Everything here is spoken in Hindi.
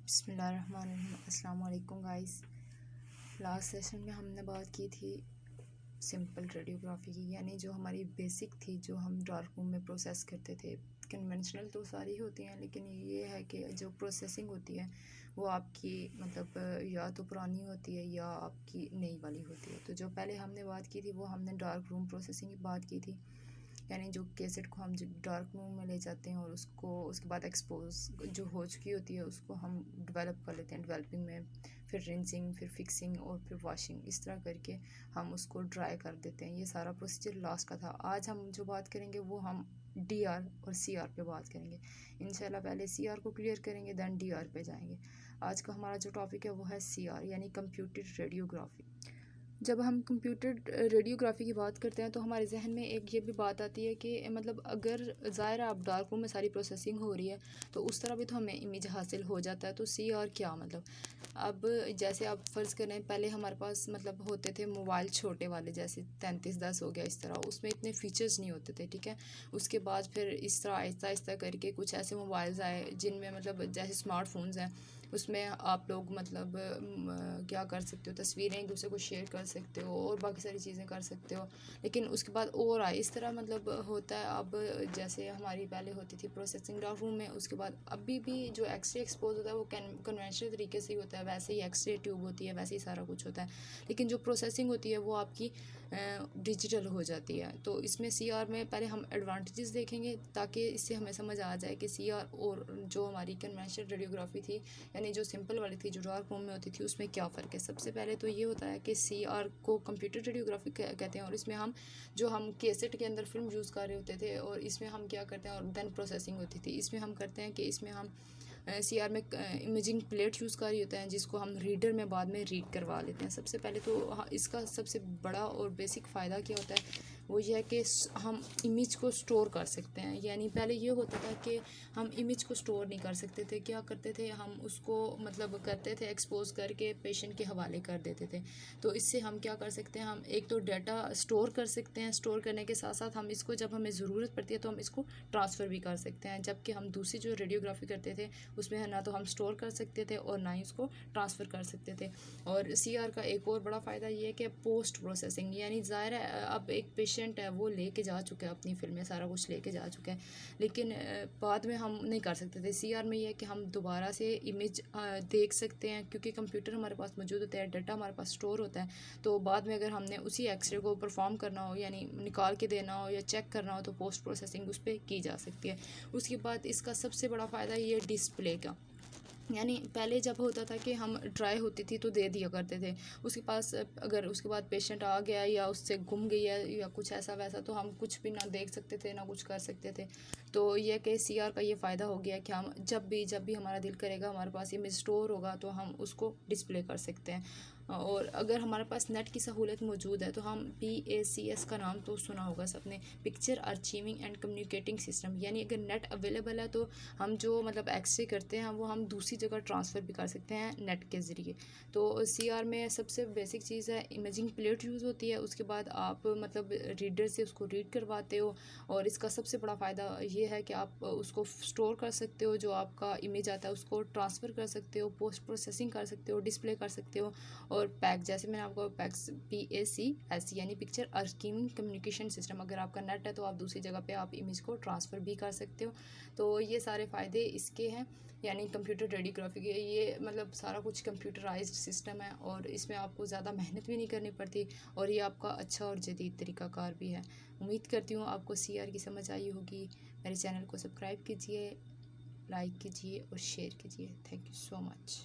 बिस्मिल्लाहिर्रहमानिर्रहीम। अस्सलाम वालेकुम गाइस। लास्ट सेशन में हमने बात की थी सिंपल रेडियोग्राफी की, यानी जो हमारी बेसिक थी, जो हम डार्क रूम में प्रोसेस करते थे। कन्वेंशनल तो सारी होती हैं, लेकिन ये है कि जो प्रोसेसिंग होती है वो आपकी मतलब या तो पुरानी होती है या आपकी नई वाली होती है। तो जो पहले हमने बात की थी वो हमने डार्क रूम प्रोसेसिंग की बात की थी, यानी जो कैसेट को हम डार्क रूम में ले जाते हैं और उसको उसके बाद एक्सपोज जो हो चुकी होती है उसको हम डेवलप कर लेते हैं डेवलपिंग में, फिर रिंसिंग, फिर फिक्सिंग और फिर वॉशिंग, इस तरह करके हम उसको ड्राई कर देते हैं। ये सारा प्रोसीजर लास्ट का था। आज हम जो बात करेंगे वो हम डीआर और सीआर पे बात करेंगे इंशाल्लाह। पहले सीआर को क्लियर करेंगे, देन डीआर पे जाएंगे। आज का हमारा जो टॉपिक है वो है सीआर, यानी कंप्यूटर रेडियोग्राफी। जब हम कंप्यूटर रेडियोग्राफी की बात करते हैं तो हमारे जहन में एक ये भी बात आती है कि मतलब अगर ज़ाहिर है अब डार्क रूम में सारी प्रोसेसिंग हो रही है तो उस तरह भी तो हमें इमेज हासिल हो जाता है। तो सी आर क्या मतलब, अब जैसे आप फ़र्ज़ करें पहले हमारे पास मतलब होते थे मोबाइल छोटे वाले, जैसे 3310 हो गया, इस तरह उसमें इतने फ़ीचर्स नहीं होते थे, ठीक है। उसके बाद फिर इस तरह आहिस्ता आहिस्ता करके कुछ ऐसे मोबाइल्स आए जिनमें मतलब जैसे स्मार्टफोन्स हैं, उसमें आप लोग मतलब क्या कर सकते हो, तस्वीरें एक दूसरे को शेयर कर सकते हो और बाकी सारी चीज़ें कर सकते हो। लेकिन उसके बाद और आए इस तरह मतलब होता है। अब जैसे हमारी पहले होती थी प्रोसेसिंग डार्क रूम में, उसके बाद अभी भी जो एक्सरे एक्सपोज होता है वो कन्वेंशनल तरीके से ही होता है, वैसे ही एक्सरे ट्यूब होती है, वैसे ही सारा कुछ होता है। लेकिन जो प्रोसेसिंग होती है वो आपकी डिजिटल हो जाती है। तो इसमें सी आर में पहले हम एडवांटेजेस देखेंगे ताकि इससे हमें समझ आ जाए कि सी आर और जो हमारी कन्वेंशनल रेडियोग्राफी थी, यानी जो सिंपल वाली थी जो डार्क रूम में होती थी, उसमें क्या फ़र्क है। सबसे पहले तो ये होता है कि सी आर को कंप्यूटर रेडियोग्राफी कहते हैं, और इसमें हम जो हम कैसेट के अंदर फिल्म यूज़ कर रहे होते थे और इसमें हम क्या करते हैं और देन प्रोसेसिंग होती थी। इसमें हम करते हैं कि इसमें हम सी आर में इमेजिंग प्लेट यूज़ कर रही होते हैं जिसको हम रीडर में बाद में रीड करवा लेते हैं। सबसे पहले तो इसका सबसे बड़ा और बेसिक फ़ायदा क्या होता है वो ये है कि हम इमेज को स्टोर कर सकते हैं। यानी पहले ये होता था कि हम इमेज को स्टोर नहीं कर सकते थे। क्या करते थे हम उसको मतलब करते थे एक्सपोज करके पेशेंट के हवाले कर देते थे। तो इससे हम क्या कर सकते हैं, हम एक तो डाटा स्टोर कर सकते हैं, स्टोर करने के साथ साथ हम इसको जब हमें ज़रूरत पड़ती है तो हम इसको ट्रांसफ़र भी कर सकते हैं। जबकि हम दूसरी जो रेडियोग्राफी करते थे उसमें ना तो हम स्टोर कर सकते थे और ना ही उसको ट्रांसफ़र कर सकते थे। और सी आर का एक और बड़ा फ़ायदा ये है कि पोस्ट प्रोसेसिंग, यानी ज़ाहिर है अब एक पेशेंट है वो लेके जा चुका है अपनी फिल्में, सारा कुछ लेके जा चुका है, लेकिन बाद में हम नहीं कर सकते थे। सी आर में ये है कि हम दोबारा से इमेज देख सकते हैं, क्योंकि कंप्यूटर हमारे पास मौजूद होता है, डाटा हमारे पास स्टोर होता है। तो बाद में अगर हमने उसी एक्सरे को परफॉर्म करना हो, यानी निकाल के देना हो या चेक करना हो, तो पोस्ट प्रोसेसिंग उस पर की जा सकती है। उसके बाद इसका सबसे बड़ा फ़ायदा ये डिस्प्ले का, यानी पहले जब होता था कि हम ड्राई होती थी तो दे दिया करते थे उसके पास, अगर उसके बाद पेशेंट आ गया या उससे गुम गई है या कुछ ऐसा वैसा तो हम कुछ भी ना देख सकते थे ना कुछ कर सकते थे। तो ये कि सी आर का ये फ़ायदा हो गया कि हम जब भी हमारा दिल करेगा, हमारे पास इमेज स्टोर होगा तो हम उसको डिस्प्ले कर सकते हैं। और अगर हमारे पास नेट की सहूलत मौजूद है तो हम PACS का नाम तो सुना होगा सबने, पिक्चर आर्चीविंग एंड कम्युनिकेटिंग सिस्टम, यानी अगर नेट अवेलेबल है तो हम जो मतलब एक्सरे करते हैं वो हम दूसरी जगह ट्रांसफ़र भी कर सकते हैं नेट के ज़रिए। तो सी आर में सबसे बेसिक चीज़ है इमेजिंग प्लेट यूज़ होती है, उसके बाद आप मतलब रीडर से उसको रीड करवाते हो। और इसका सबसे बड़ा फ़ायदा ये है कि आप उसको स्टोर कर सकते हो, जो आपका इमेज आता है उसको ट्रांसफ़र कर सकते हो, पोस्ट प्रोसेसिंग कर सकते हो, डिस्प्ले कर सकते हो। और पैक, जैसे मैंने आपको पैक्स PACS यानी पिक्चर आर्काइविंग कम्युनिकेशन सिस्टम, अगर आपका नेट है तो आप दूसरी जगह पे आप इमेज को ट्रांसफ़र भी कर सकते हो। तो ये सारे फ़ायदे इसके हैं, यानी कंप्यूटर रेडियोग्राफी के। ये मतलब सारा कुछ कंप्यूटराइज्ड सिस्टम है और इसमें आपको ज़्यादा मेहनत भी नहीं करनी पड़ती और ये आपका अच्छा और जदीद तरीक़ाकार भी है। उम्मीद करती हूँ आपको सी आर की समझ आई होगी। मेरे चैनल को सब्सक्राइब कीजिए, लाइक कीजिए और शेयर कीजिए। Thank you so much.